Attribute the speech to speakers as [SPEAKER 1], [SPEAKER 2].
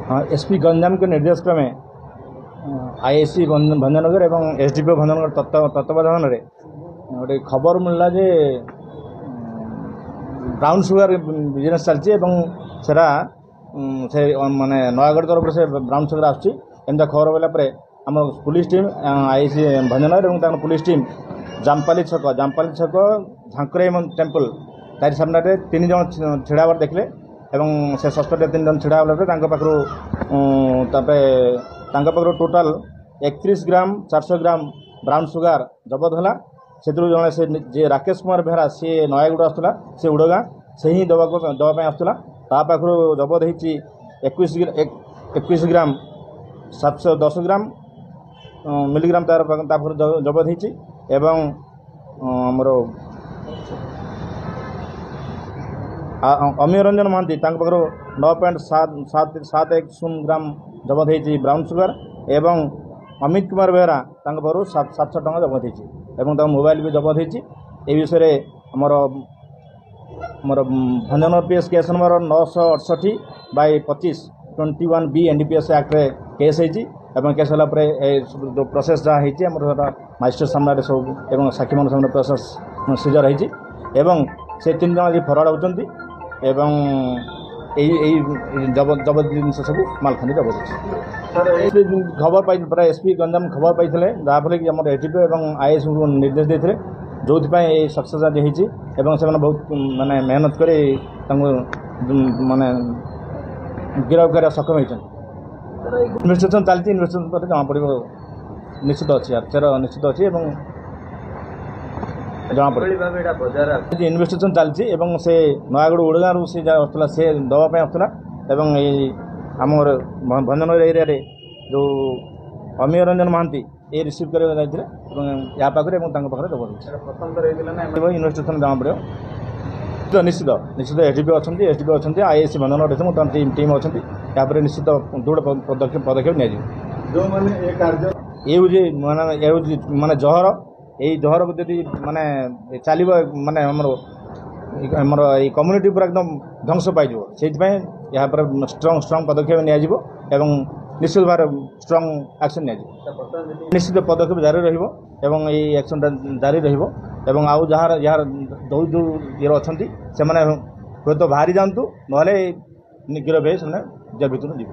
[SPEAKER 1] हाँ, एसपी गंजाम के निर्देश क्रमे आईएससी भंजनगर एवं एसडीपीओ भंजनगर तत्वावधान में गोटे खबर मिलला जे ब्राउन सुगर बिजनेस चलती सेरा से माने नयागढ़ तरफ से ब्राउन सुगर आसुच्ची एमती खबर पाइला आम पुलिस टीम आईएससी भंजनगर और पुलिस टीम जामपाली छक झांकरे टेम्पल तारी सामने 3 जन छिड़ाबार देखले एवं से सस्पेक्ट 3 जन छिड़ा पाखु टोटाल 31 ग्राम 400 ग्राम ब्राउन सुगार जबत है से जड़े से जे राकेश कुमार बेहरा सी नयागढ़ आसला से उड़गाँ से ही दवाई आसला पाखु जबत होती 21 ग्राम 710 ग्राम मिलीग्राम तार जबत होती एवं आमर अमीय रंजन महांती पाखु 9.710 ग्राम जबत होती ब्राउन सुगर एवं अमित कुमार बेहरा पाखु 700 टଙ୍କା जबत होती मोबाइल भी जबत होती ए विषय आमर Bhanjanagar PS case number 968/25 21B NDPS act रे केस होती केस होला जो प्रोसेस जहाँ होती मजिस्ट्रेट सामने सब एवं साक्षी मान सामने प्रोसेस सीजर होती से 3 जन फराड होती जबत जिनस सब मालखानी जबत होती खबर पाई प्राय एसपी गंजाम खबर पाई जहाँफल कि आम एटीपी और आईएएस को निर्देश देते जो सक्सेस आज होती बहुत माने मेहनत कर माने गिरफ कर सक्षम होती इन्वेस्टिगेशन चलती इन्वेस्टिगेशन पर जमा पड़ निश्चित अच्छी यार निश्चित अच्छी जमा पड़े इन्वेस्टिगेशन चलती से नयागढ़ उड़गाँ से आसला से दवाई आसला आमर भंजनगर एरिया जो अमीय रंजन महांती ये रिसीव करते या पाखे जबरदस्त इन्वेस्टिगेशन जमा पड़े तो निश्चित निश्चित एसडीपी अच्छा आईएससी भंजनगर टीम अच्छा यापर निश्चित दृढ़ पदक्षेप ये माने जहर यही जहर को यदि माने चलो माने आमर ये कम्युनिटी पूरा एकदम ध्वंस पाई से स्ट्रंग पदक्षेप निया निश्चित भाव स्ट्रंग एक्शन निया निश्चित पदक्षेप जारी रही एक्शन जारी रही आउ जार जो जो ये अच्छा से हूँ तो बाहरी जातु ना गिरफ से जेल भर जीव।